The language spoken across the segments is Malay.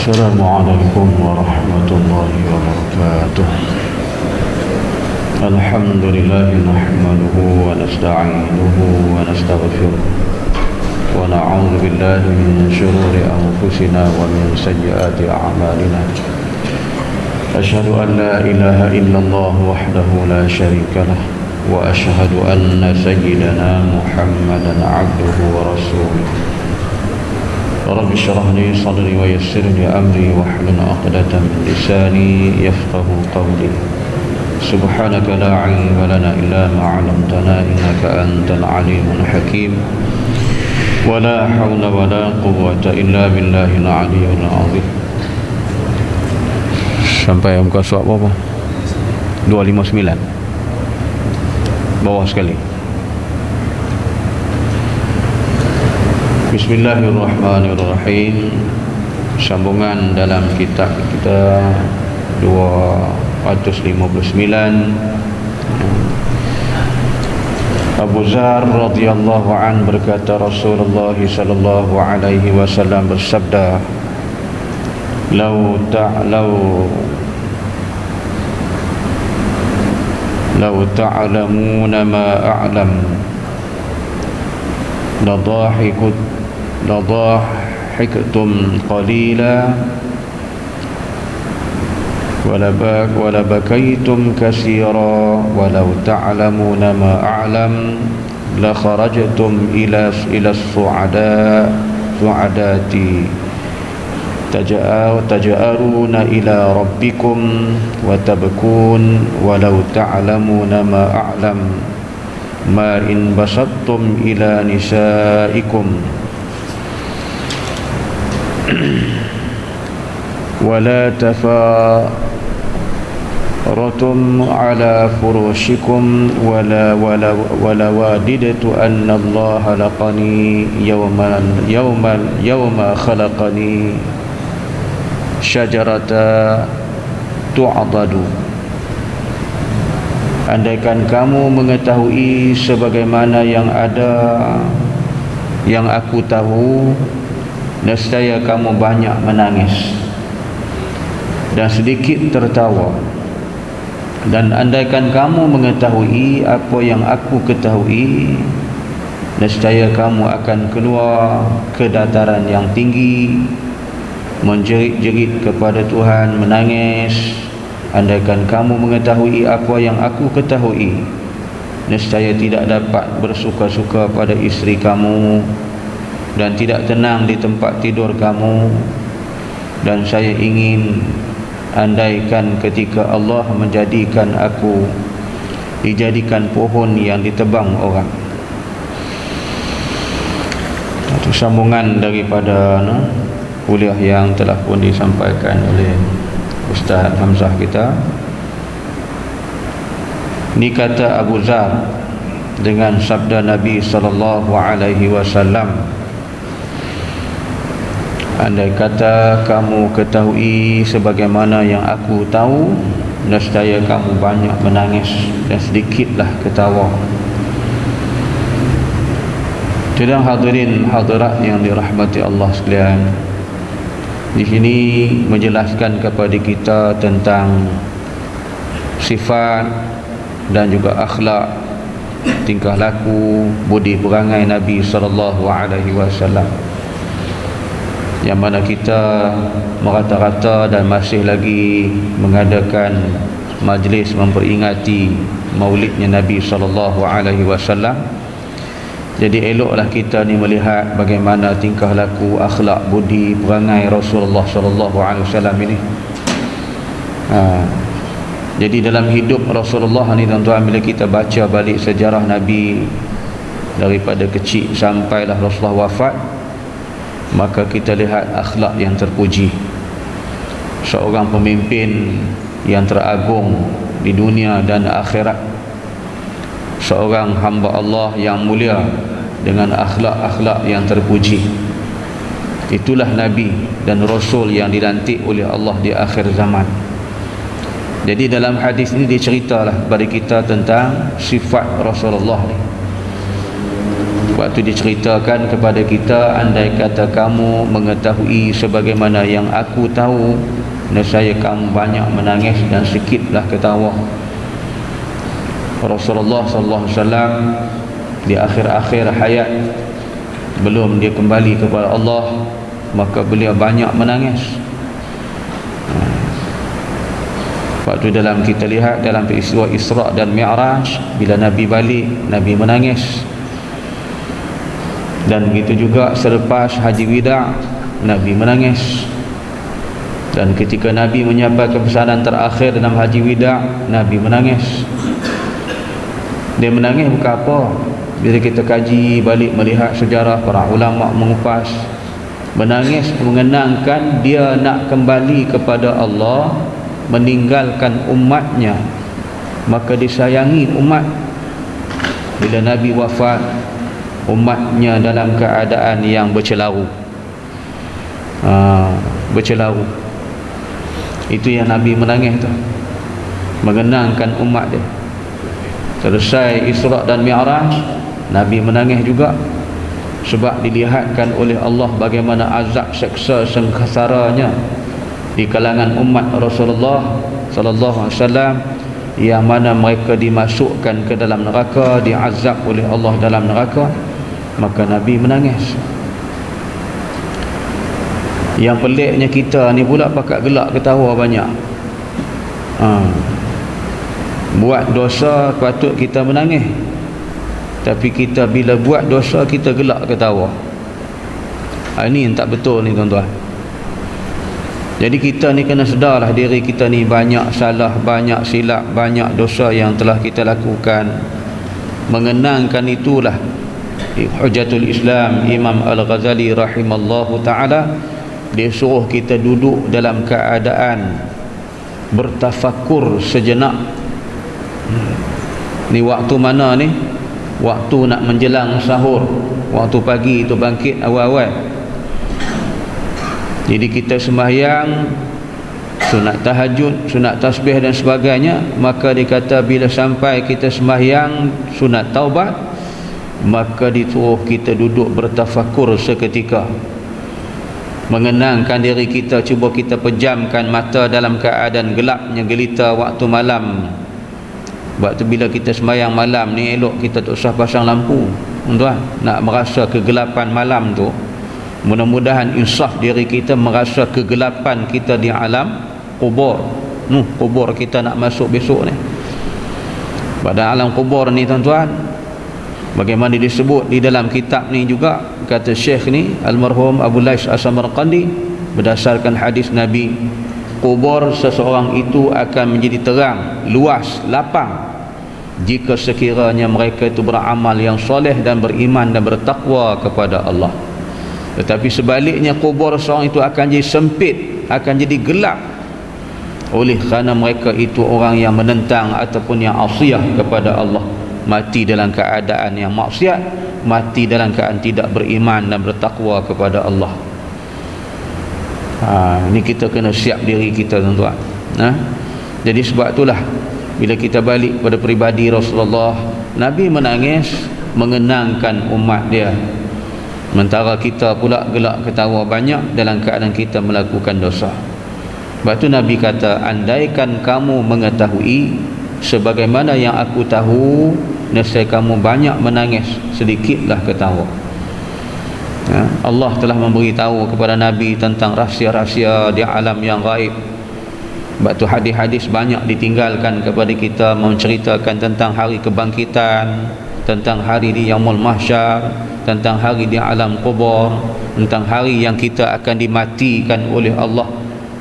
السلام عليكم ورحمة الله وبركاته. الحمد لله نحمده ونستعينه ونستغفره ونعوذ بالله من شرور أنفسنا ومن سيئات أعمالنا. أشهد أن لا إله إلا الله وحده لا شريك له وأشهد أن سيدنا محمدا عبده ورسوله. رب اشرح لي صدري ويسر لي أمري واحلل عقدة من لساني يفقه قولي. سبحانك لا علم لنا إلا ما علمتنا إنك أنت العليم الحكيم. ولا حول ولا قوة إلا بالله العلي العظيم. Sampai muka surat berapa? 259. Bawah sekali. Bismillahirrahmanirrahim. Sambungan dalam kitab kita 259. Abu Zar radhiyallahu an berkata, Rasulullah sallallahu alaihi wasallam bersabda, "Lau ta'lamuna ma a'lam لضاحكتم قليلا ولبكيتم كثيرا ولو تعلمون ما أعلم لخرجتم إلى الصعدات تجأرون إلى ربكم وتبكون ولو تعلمون ما أعلم ما إن بسطتم إلى نسائكم ولا تفارتم على فراشكم ولا واددت أن الله خلقني يوم خلقني شجرة تعضد." Andaikan kamu mengetahui sebagaimana yang aku tahu, nescaya kamu banyak menangis dan sedikit tertawa. Dan andaikan kamu mengetahui apa yang aku ketahui, nescaya kamu akan keluar ke dataran yang tinggi, menjerit-jerit kepada Tuhan, menangis. Andaikan kamu mengetahui apa yang aku ketahui, nescaya tidak dapat bersuka-suka pada isteri kamu dan tidak tenang di tempat tidur kamu. Dan saya ingin, andaikan ketika Allah menjadikan aku dijadikan pohon yang ditebang orang. Itu sambungan daripada kuliah yang telah pun disampaikan oleh Ustaz Hamzah kita. Ini kata Abu Zar dengan sabda Nabi sallallahu alaihi wasallam, andai kata kamu ketahui sebagaimana yang aku tahu, nescaya kamu banyak menangis dan sedikitlah ketawa. Sedang hadirin hadirat yang dirahmati Allah sekalian, di sini menjelaskan kepada kita tentang sifat dan juga akhlak, tingkah laku, budi perangai Nabi sallallahu alaihi wasallam, yang mana kita merata-rata dan masih lagi mengadakan majlis memperingati maulidnya Nabi sallallahu alaihi wasallam. Jadi eloklah kita ni melihat bagaimana tingkah laku, akhlak, budi perangai Rasulullah sallallahu alaihi wasallam ini. Jadi dalam hidup Rasulullah ni tuan-tuan, bila kita baca balik sejarah Nabi daripada kecil sampailah Rasulullah wafat, maka kita lihat akhlak yang terpuji, seorang pemimpin yang teragung di dunia dan akhirat, seorang hamba Allah yang mulia dengan akhlak-akhlak yang terpuji. Itulah Nabi dan Rasul yang dilantik oleh Allah di akhir zaman. Jadi dalam hadis ini diceritalah kepada kita tentang sifat Rasulullah ni. Sebab tu diceritakan kepada kita, andai kata kamu mengetahui sebagaimana yang aku tahu, nescaya kamu banyak menangis dan sikitlah ketawa. Rasulullah sallallahu alaihi wasallam di akhir-akhir hayat, belum dia kembali kepada Allah, maka beliau banyak menangis. Waktu dalam kita lihat dalam peristiwa Isra dan Mi'raj, bila Nabi balik, Nabi menangis. Dan begitu juga selepas Haji Wida, Nabi menangis. Dan ketika Nabi menyampaikan pesanan terakhir dalam Haji Wida, Nabi menangis. Dia menangis bukan apa? Bila kita kaji balik melihat sejarah para ulama mengupas, menangis mengenangkan dia nak kembali kepada Allah, meninggalkan umatnya, maka disayangi umat. Bila Nabi wafat, umatnya dalam keadaan yang bercelaru, bercelaru. Itu yang Nabi menangis tu, mengenangkan umat dia. Selesai Isra dan Mi'raj, Nabi menangis juga, sebab dilihatkan oleh Allah bagaimana azab seksa sengsaranya di kalangan umat Rasulullah sallallahu alaihi wasallam, yang mana mereka dimasukkan ke dalam neraka, diazab oleh Allah dalam neraka. Maka Nabi menangis. Yang peliknya kita ni pula pakat gelak ketawa banyak. Buat dosa patut kita menangis, tapi kita bila buat dosa kita gelak ketawa. Ini yang tak betul ni tuan-tuan. Jadi kita ni kena sedarlah diri kita ni banyak salah, banyak silap, banyak dosa yang telah kita lakukan. Mengenangkan itulah Hujatul Islam Imam Al-Ghazali rahimallahu ta'ala, dia suruh kita duduk dalam keadaan bertafakur sejenak. Ni waktu mana ni? Waktu nak menjelang sahur, waktu pagi itu bangkit awal-awal. Jadi kita sembahyang sunat tahajud, sunat tasbih dan sebagainya, maka dikata bila sampai kita sembahyang sunat taubat, maka disuruh kita duduk bertafakur seketika, mengenangkan diri kita. Cuba kita pejamkan mata dalam keadaan gelapnya gelita waktu malam. Waktu bila kita sembahyang malam ni, elok kita tak usah pasang lampu, tuan. Nak merasa kegelapan malam tu, mudah-mudahan insaf diri kita merasa kegelapan kita di alam kubur. Kubur kita nak masuk besok ni. Pada alam kubur ni tuan-tuan, bagaimana disebut di dalam kitab ni juga, kata Syekh ni almarhum Abu Lais As-Samarqandi, berdasarkan hadis Nabi, kubur seseorang itu akan menjadi terang, luas, lapang jika sekiranya mereka itu beramal yang soleh dan beriman dan bertakwa kepada Allah. Tetapi sebaliknya, kubur seorang itu akan jadi sempit, akan jadi gelap, oleh kerana mereka itu orang yang menentang ataupun yang asiyah kepada Allah, mati dalam keadaan yang maksiat, mati dalam keadaan tidak beriman dan bertakwa kepada Allah. Ini kita kena siap diri kita tuan-tuan. Jadi sebab itulah bila kita balik pada peribadi Rasulullah, Nabi menangis mengenangkan umat dia, sementara kita pula gelak ketawa banyak dalam keadaan kita melakukan dosa. Sebab tu Nabi kata, andaikan kamu mengetahui sebagaimana yang aku tahu, nescaya kamu banyak menangis, sedikitlah ketawa. Allah telah memberitahu kepada Nabi tentang rahsia-rahsia di alam yang gaib. Sebab tu hadis-hadis banyak ditinggalkan kepada kita, menceritakan tentang hari kebangkitan, tentang hari di Yaumul Mahsyar, tentang hari di alam kubur, tentang hari yang kita akan dimatikan oleh Allah,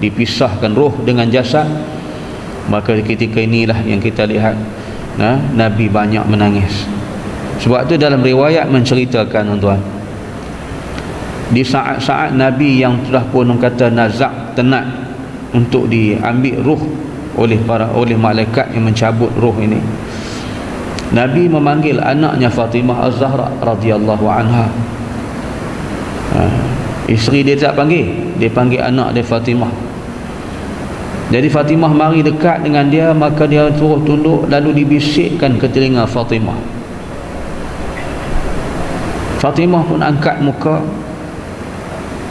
dipisahkan roh dengan jasad. Maka ketika inilah yang kita lihat Nabi banyak menangis. Sebab tu dalam riwayat menceritakan tuan-tuan, di saat-saat Nabi yang telah pun kata nazak, tenat untuk diambil ruh oleh malaikat yang mencabut ruh ini, Nabi memanggil anaknya Fatimah Az-Zahra radhiyallahu anha. Isteri dia tak panggil, dia panggil anak dia Fatimah. Jadi Fatimah mari dekat dengan dia, maka dia suruh tunduk, lalu dibisikkan ke telinga Fatimah, Fatimah pun angkat muka,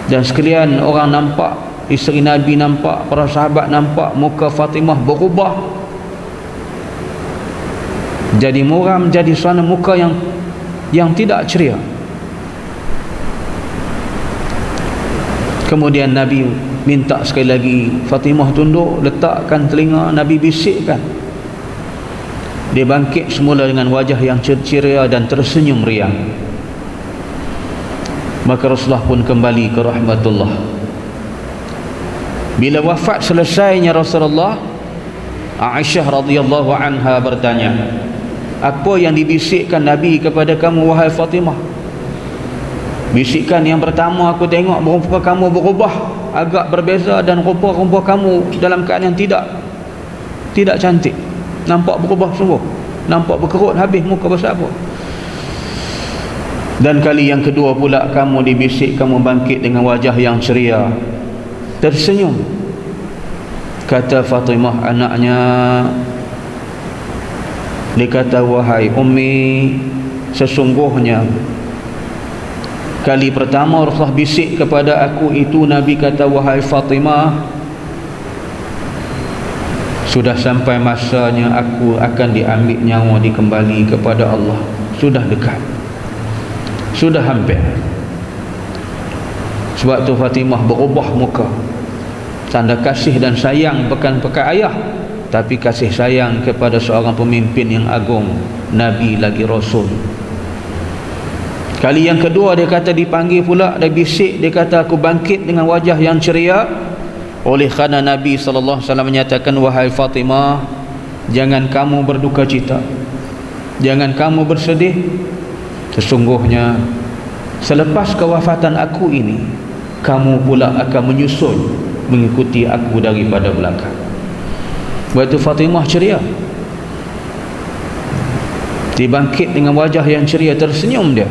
dan sekalian orang nampak, isteri Nabi nampak, para sahabat nampak, muka Fatimah berubah jadi muram, jadi suasana muka yang tidak ceria. Kemudian Nabi minta sekali lagi, Fatimah tunduk, letakkan telinga. Nabi bisikkan. Dia bangkit semula dengan wajah yang ceria dan tersenyum riang. Maka Rasulullah pun kembali ke rahmatullah. Bila wafat selesainya Rasulullah, Aisyah radhiyallahu anha bertanya, apa yang dibisikkan Nabi kepada kamu wahai Fatimah? Bisikan yang pertama, aku tengok rupa kamu berubah, agak berbeza, dan rupa-rupa kamu dalam keadaan yang tidak cantik. Nampak berubah sungguh, nampak berkerut habis muka bersabar. Dan kali yang kedua pula kamu dibisik, kamu bangkit dengan wajah yang ceria, tersenyum. Kata Fatimah anaknya, dia kata, wahai Ummi, sesungguhnya kali pertama Rasulullah bisik kepada aku itu, Nabi kata, wahai Fatimah, sudah sampai masanya aku akan diambil nyawa, dikembali kepada Allah. Sudah dekat, sudah hampir. Sebab tu Fatimah berubah muka, tanda kasih dan sayang, bukan pekai ayah, tapi kasih sayang kepada seorang pemimpin yang agung, Nabi lagi Rasul. Kali yang kedua dia kata dipanggil pula, dia bisik, dia kata aku bangkit dengan wajah yang ceria. Oleh kerana Nabi SAW menyatakan, wahai Fatimah, jangan kamu berduka cita, jangan kamu bersedih. Sesungguhnya selepas kewafatan aku ini, kamu pula akan menyusul mengikuti aku daripada belakang. Waktu Fatimah ceria, dia bangkit dengan wajah yang ceria, tersenyum dia.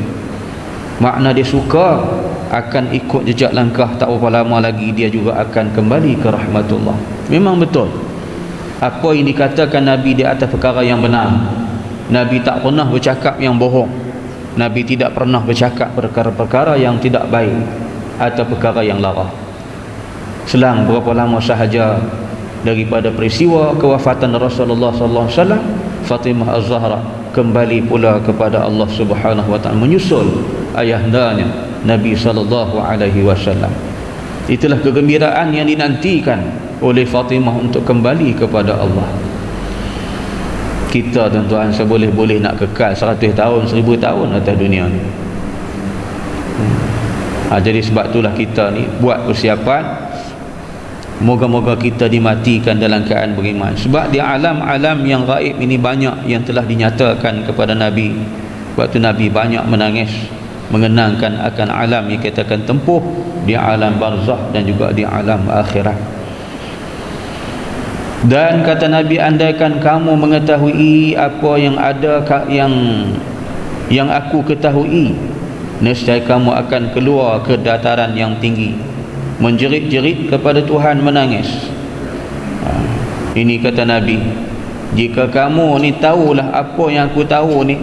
Makna dia suka akan ikut jejak langkah, tak berapa lama lagi dia juga akan kembali ke rahmatullah. Memang betul apa yang dikatakan Nabi di atas perkara yang benar. Nabi tak pernah bercakap yang bohong. Nabi tidak pernah bercakap perkara-perkara yang tidak baik atau perkara yang lara. Selang berapa lama sahaja daripada peristiwa kewafatan Rasulullah sallallahu alaihi wasallam, Fatimah Az-Zahra kembali pula kepada Allah Subhanahu wa taala, menyusul ayahandanya Nabi sallallahu alaihi wasallam. Itulah kegembiraan yang dinantikan oleh Fatimah untuk kembali kepada Allah. Kita tuan-tuan seboleh-boleh nak kekal 100 tahun, 1000 tahun atas dunia ni. Jadi sebab itulah kita ni buat persiapan, moga-moga kita dimatikan dalam keadaan beriman. Sebab di alam-alam yang gaib ini banyak yang telah dinyatakan kepada Nabi. Waktu Nabi banyak menangis mengenangkan akan alam yang kita akan tempuh di alam barzakh dan juga di alam akhirat. Dan kata Nabi, andaikan kamu mengetahui apa yang ada yang aku ketahui, nescaya kamu akan keluar ke dataran yang tinggi, menjerit-jerit kepada Tuhan, menangis. Ini kata Nabi, jika kamu ni tahulah apa yang aku tahu ni,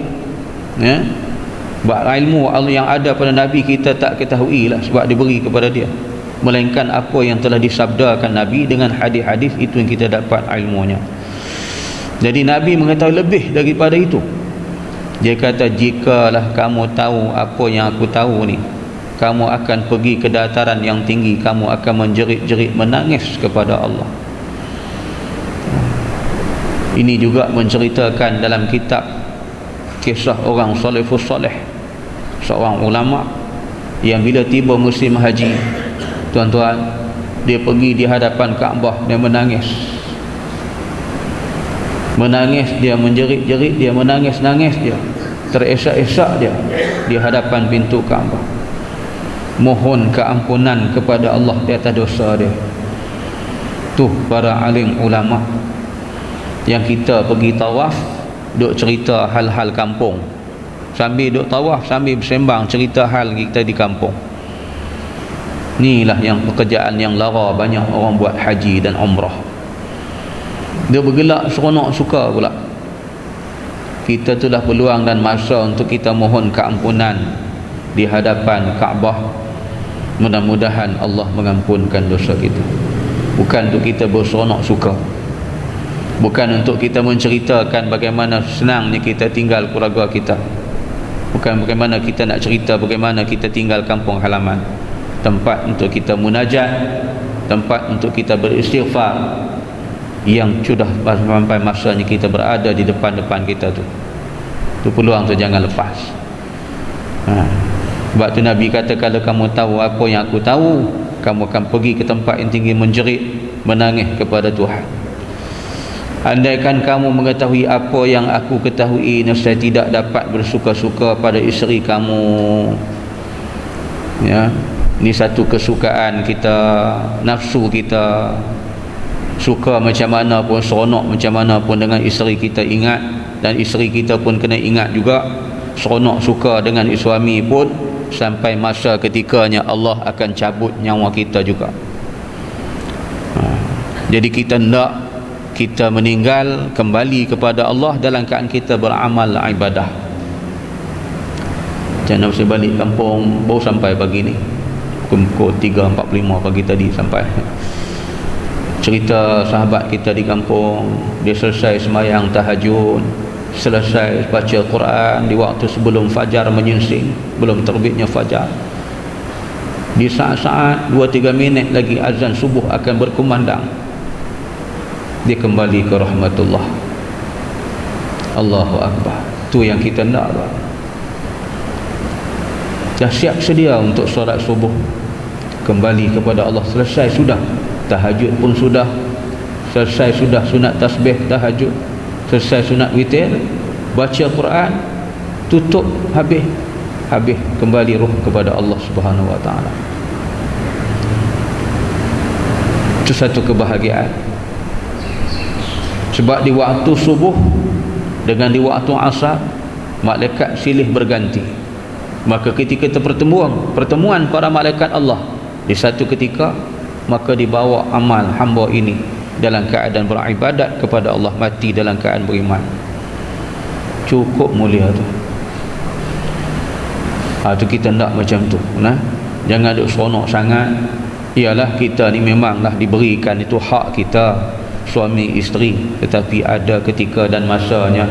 ilmu Allah yang ada pada Nabi kita tak ketahui lah, sebab diberi kepada dia, melainkan apa yang telah disabdakan Nabi dengan hadis-hadis itu yang kita dapat ilmunya. Jadi Nabi mengetahui lebih daripada itu. Dia kata, jikalah kamu tahu apa yang aku tahu ni, kamu akan pergi ke dataran yang tinggi, kamu akan menjerit-jerit menangis kepada Allah. Ini juga menceritakan dalam kitab kisah orang salafus salih, seorang ulama yang bila tiba musim haji, tuan-tuan, dia pergi di hadapan Kaabah, dia menangis, dia menjerit-jerit, dia menangis-nangis, dia teresak-esak dia di hadapan pintu Kaabah, mohon keampunan kepada Allah di atas dosa dia. Tuh para alim ulama yang kita pergi tawaf, duk cerita hal-hal kampung, sambil duk tawaf, sambil bersembang cerita hal kita di kampung. Inilah yang pekerjaan yang lara banyak orang buat haji dan umrah. Dia bergelak seronok suka pula. Kita itulah peluang dan masa untuk kita mohon keampunan di hadapan Kaabah. Mudah-mudahan Allah mengampunkan dosa kita. Bukan untuk kita berseronok suka, bukan untuk kita menceritakan bagaimana senangnya kita tinggal keluarga kita, bukan bagaimana kita nak cerita bagaimana kita tinggal kampung halaman. Tempat untuk kita munajat, tempat untuk kita beristighfar, yang sudah sampai masanya kita berada di depan-depan kita tu. Tu peluang tu jangan lepas. Sebab tu Nabi kata, kalau kamu tahu apa yang aku tahu, kamu akan pergi ke tempat yang tinggi menjerit, menangis kepada Tuhan. Andaikan kamu mengetahui apa yang aku ketahui, nescaya tidak dapat bersuka-suka pada isteri kamu. Ya, ini satu kesukaan kita, nafsu kita. Suka macam mana pun, seronok macam mana pun dengan isteri kita ingat, dan isteri kita pun kena ingat juga. Seronok suka dengan suami pun, sampai masa ketikanya Allah akan cabut nyawa kita juga. Jadi kita hendak kita meninggal kembali kepada Allah dalam keadaan kita beramal ibadah. Jangan mesti balik kampung baru sampai pagi ni, pukul 3.45 pagi tadi sampai. Cerita sahabat kita di kampung, dia selesai sembahyang tahajud, selesai baca Quran di waktu sebelum fajar menyingsing, belum terbitnya fajar. Di saat-saat 2-3 minit lagi azan subuh akan berkumandang, dia kembali ke rahmatullah. Allahu Akbar. Tu yang kita nak. Dah siap sedia untuk solat subuh, kembali kepada Allah. Selesai sudah tahajud pun sudah selesai, sudah sunat tasbih tahajud, selesai sunat witir, baca Quran, tutup, habis kembali ruh kepada Allah Subhanahu wa taala. Itu satu kebahagiaan. Sebab di waktu subuh dengan di waktu asar, malaikat silih berganti. Maka ketika itu pertemuan para malaikat Allah di satu ketika, maka dibawa amal hamba ini dalam keadaan beribadat kepada Allah, mati dalam keadaan beriman. Cukup mulia tu. Tu kita nak macam tu. Jangan duk seronok sangat. Ialah kita ni memanglah diberikan itu hak kita, suami isteri, tetapi ada ketika dan masanya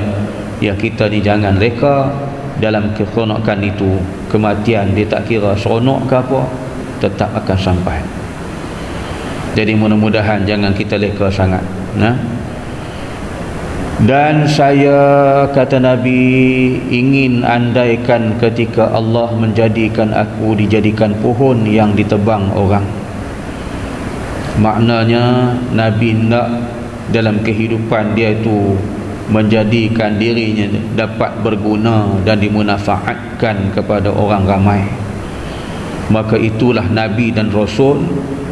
yang kita ni jangan reka dalam keseronokan itu. Kematian dia tak kira seronok ke apa, tetap akan sampai. Jadi mudah-mudahan jangan kita leka sangat. Dan saya, kata Nabi, ingin andaikan ketika Allah menjadikan aku dijadikan pohon yang ditebang orang. Maknanya Nabi nak dalam kehidupan dia itu menjadikan dirinya dapat berguna dan dimanfaatkan kepada orang ramai. Maka itulah Nabi dan Rasul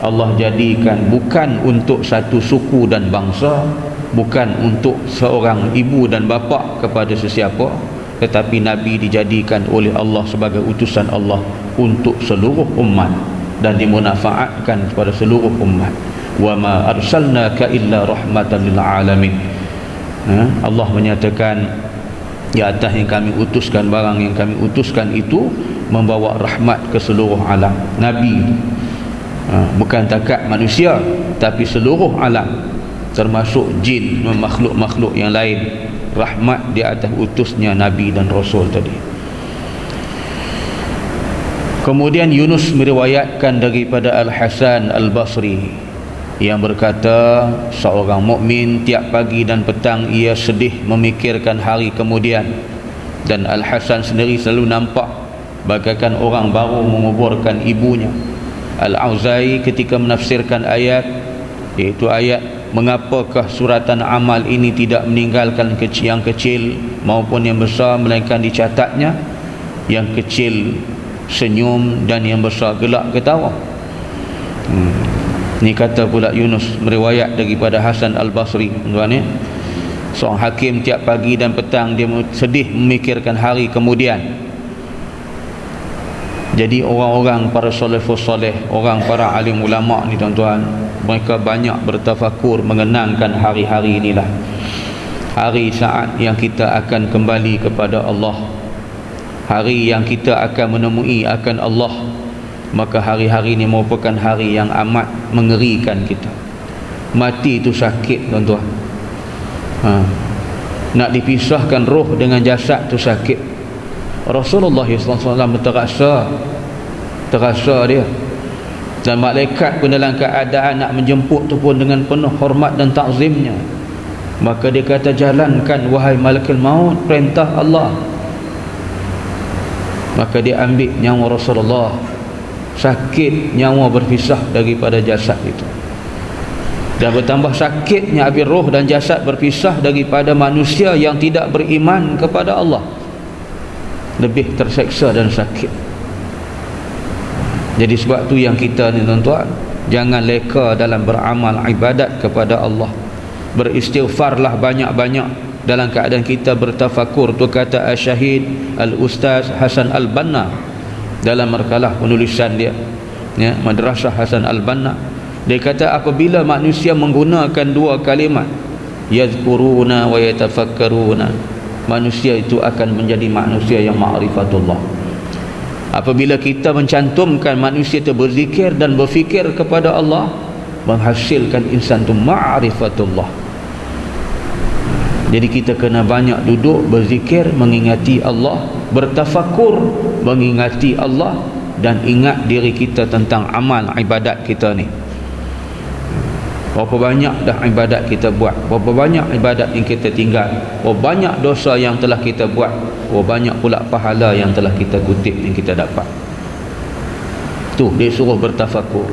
Allah jadikan bukan untuk satu suku dan bangsa, bukan untuk seorang ibu dan bapa kepada sesiapa, tetapi Nabi dijadikan oleh Allah sebagai utusan Allah untuk seluruh umat dan dimanfaatkan kepada seluruh umat. Wa ma arsalnaka illa rahmatan lil alamin. Allah menyatakan di atas yang kami utuskan, barang yang kami utuskan itu membawa rahmat ke seluruh alam. Nabi bukan takat manusia, tapi seluruh alam, termasuk jin, makhluk-makhluk yang lain. Rahmat di atas utusnya Nabi dan Rasul tadi. Kemudian Yunus meriwayatkan daripada Al-Hasan Al-Basri yang berkata, seorang mukmin tiap pagi dan petang ia sedih memikirkan hari kemudian. Dan Al-Hasan sendiri selalu nampak bagaikan orang baru menguburkan ibunya. Al-Auza'i ketika menafsirkan ayat, iaitu ayat mengapakah suratan amal ini tidak meninggalkan yang kecil maupun yang besar, melainkan dicatatnya, yang kecil senyum dan yang besar gelak ketawa. Ini kata pula Yunus meriwayat daripada Hasan Al-Basri, tuan-tuan ya. Seorang hakim tiap pagi dan petang dia sedih memikirkan hari kemudian. Jadi orang-orang para salafus soleh, orang para alim ulama ni tuan-tuan, mereka banyak bertafakur mengenangkan hari-hari inilah. Hari saat yang kita akan kembali kepada Allah. hari yang kita akan menemui akan Allah, maka hari-hari ini merupakan hari yang amat mengerikan kita. Mati itu sakit, tuan-tuan. Nak dipisahkan roh dengan jasad itu sakit. Rasulullah SAW terasa dia, dan malaikat pun dalam keadaan nak menjemput tu pun dengan penuh hormat dan takzimnya. Maka dia kata, jalankan wahai malakul maut perintah Allah. Maka dia ambil nyawa Rasulullah. Sakit nyawa berpisah daripada jasad itu, dan bertambah sakitnya apabila roh dan jasad berpisah daripada manusia yang tidak beriman kepada Allah. Lebih terseksa dan sakit. Jadi sebab tu yang kita ni, tuan-tuan, jangan leka dalam beramal ibadat kepada Allah. Beristighfarlah banyak-banyak dalam keadaan kita bertafakur. Tu kata Syahid Al-Ustaz Hasan Al-Banna dalam markalah penulisan dia, ya, Madrasah Hasan Al-Banna. Dia kata apabila manusia menggunakan dua kalimat, yazkuruna wa yatafakkaruna, manusia itu akan menjadi manusia yang ma'rifatullah. Apabila kita mencantumkan manusia itu berzikir dan berfikir kepada Allah, menghasilkan insan itu ma'rifatullah. Jadi kita kena banyak duduk berzikir, mengingati Allah, bertafakur, mengingati Allah, dan ingat diri kita tentang amal ibadat kita ni. Berapa banyak dah ibadat kita buat, berapa banyak ibadat yang kita tinggal, berapa banyak dosa yang telah kita buat, berapa banyak pula pahala yang telah kita kutip, yang kita dapat. Tu dia suruh bertafakur.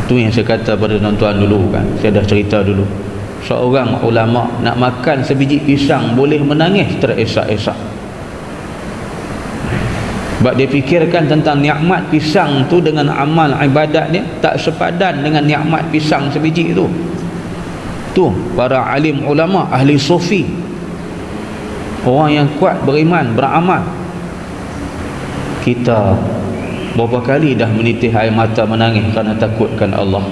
Tu yang saya kata pada tuan-tuan dulu kan, saya dah cerita dulu, seorang ulama nak makan sebiji pisang boleh menangis teresak-esak. Sebab dia fikirkan tentang nikmat pisang tu dengan amal ibadat dia tak sepadan dengan nikmat pisang sebiji tu. Tu para alim ulama, ahli sufi, orang yang kuat beriman, beramal. Kita berapa kali dah menitih air mata menangis kerana takutkan Allah.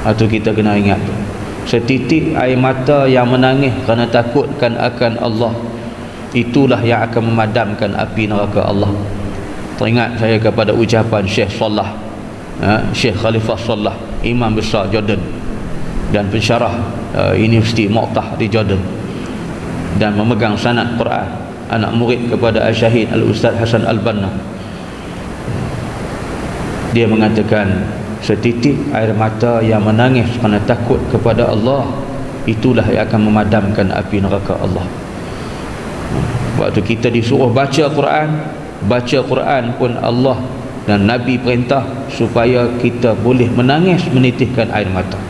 Atau kita kena ingat tu, setitik air mata yang menangis kerana takutkan akan Allah, itulah yang akan memadamkan api neraka Allah. Teringat saya kepada ucapan Syekh Salah, Syekh Khalifah Salah, imam besar Jordan dan pensyarah Universiti Mu'tah di Jordan, dan memegang sanad Quran, anak murid kepada Syahid Al-Ustaz Hasan Al-Banna. Dia mengatakan setitik air mata yang menangis kerana takut kepada Allah, itulah yang akan memadamkan api neraka Allah. Waktu kita disuruh baca Quran, baca Quran pun Allah dan Nabi perintah supaya kita boleh menangis, menitihkan air mata.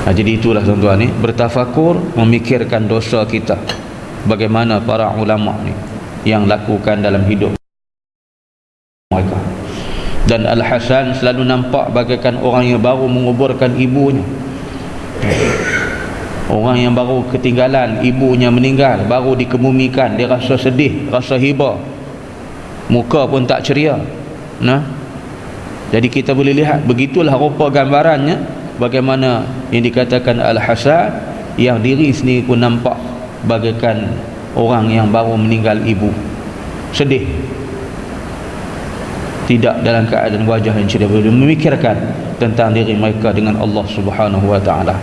Jadi itulah tuan-tuan ni, bertafakur, memikirkan dosa kita, bagaimana para ulama ni yang lakukan dalam hidup mereka. Dan Al-Hasan selalu nampak bagaikan orang yang baru menguburkan ibunya, orang yang baru ketinggalan, ibunya meninggal, baru dikebumikan. Dia rasa sedih, rasa hibah, muka pun tak ceria. Jadi kita boleh lihat, begitulah rupa gambarannya, bagaimana yang dikatakan Al-Hasan, yang diri sendiri pun nampak bagaikan orang yang baru meninggal ibu, sedih, tidak dalam keadaan wajah yang ceria, boleh memikirkan tentang diri mereka dengan Allah Subhanahu wa ta'ala,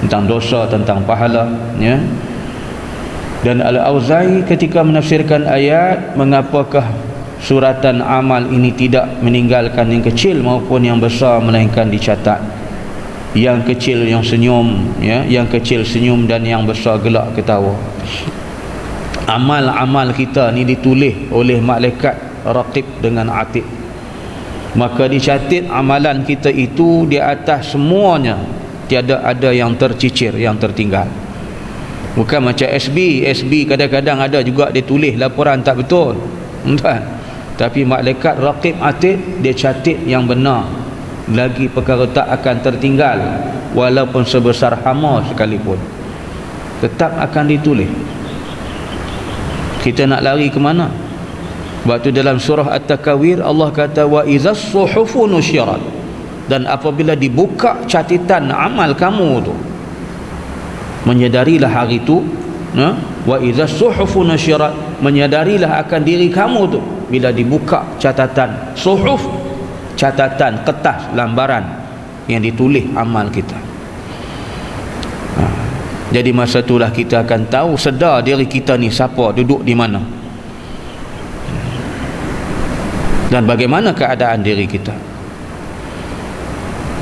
tentang dosa, tentang pahala, ya. Dan Al-Auza'i ketika menafsirkan ayat, mengapakah suratan amal ini tidak meninggalkan yang kecil maupun yang besar, melainkan dicatat. Yang kecil yang senyum, ya, yang kecil senyum, dan yang besar gelak ketawa. Amal-amal kita ni ditulis oleh malaikat raqib dengan atid. Maka dicatat amalan kita itu di atas semuanya, tiada ada yang tercicir, yang tertinggal. Bukan macam SB kadang-kadang ada juga dia tulis laporan tak betul, kan? Tapi malaikat raqib atid dia catat yang benar, lagi perkara tak akan tertinggal, walaupun sebesar hama sekalipun tetap akan ditulis. Kita nak lari ke mana? Waktu dalam surah At-Takawir Allah kata wa izas suhufu nusyirat, dan apabila dibuka catatan amal kamu tu, menyedarilah hari itu wa idza suhufu nusyirat, menyadarilah akan diri kamu tu bila dibuka catatan suhuf, catatan kertas lambaran yang ditulis amal kita. Jadi masa itulah kita akan tahu, sedar diri kita ni siapa, duduk di mana, dan bagaimana keadaan diri kita.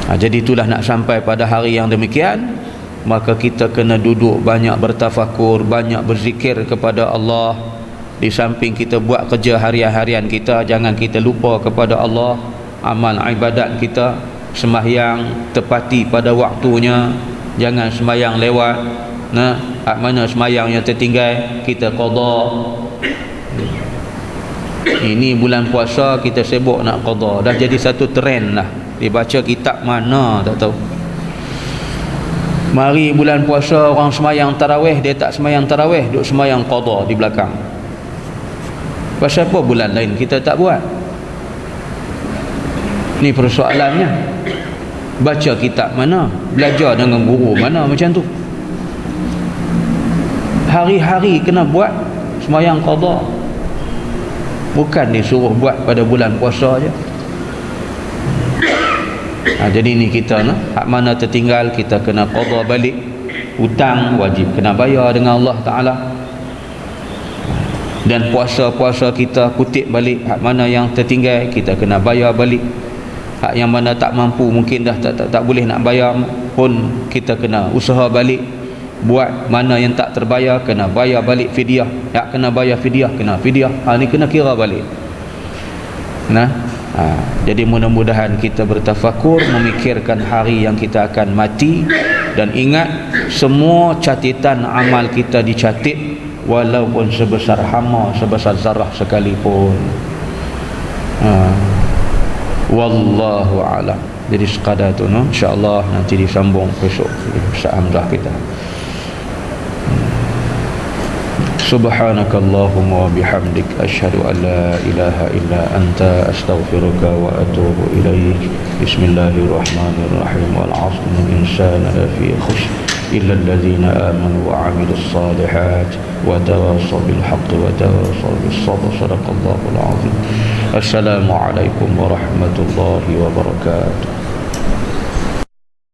Jadi itulah nak sampai pada hari yang demikian, maka kita kena duduk banyak bertafakur, banyak berzikir kepada Allah. Di samping kita buat kerja harian-harian kita, jangan kita lupa kepada Allah. Amal ibadat kita, sembahyang tepati pada waktunya, jangan sembahyang lewat. Mana sembahyang yang tertinggal kita qada. Ini bulan puasa kita sibuk nak qada, dah jadi satu trend lah. Dibaca kitab mana tak tahu. Mari bulan puasa orang semayang tarawih, dia tak semayang tarawih, duk semayang qada di belakang. Pasal apa bulan lain kita tak buat? Ni persoalannya. Baca kitab mana, belajar dengan guru mana macam tu. Hari-hari kena buat semayang qada, bukan disuruh buat pada bulan puasa je. Jadi ni kita hak mana tertinggal kita kena qada balik. Hutang wajib kena bayar dengan Allah Ta'ala. Dan puasa-puasa kita kutip balik. Hak mana yang tertinggal kita kena bayar balik. Hak yang mana tak mampu, mungkin dah tak boleh nak bayar pun, kita kena usaha balik. Buat mana yang tak terbayar kena bayar balik fidyah. Hak kena bayar fidyah kena fidyah. Ni kena kira balik. Jadi mudah-mudahan kita bertafakur, memikirkan hari yang kita akan mati, dan ingat semua catatan amal kita dicatat, walaupun sebesar hama, sebesar zarah sekalipun. Wallahu a'lam. Jadi sekadar tu, insya-Allah nanti disambung besok Hamzah kita. Subhanakallahumma wa bihamdik, asyhadu an la ilaha illa anta, astaghfiruka wa atubu ilaik. Bismillahirrahmanirrahim. Wal 'asr, innal insana lafi khusr illa alladhina amanu wa 'amilus salihat wa tawassaw bil haqqi wa tawassaw bis sabr. Shadaqallahul 'azim. Assalamu alaikum warahmatullahi wabarakatuh.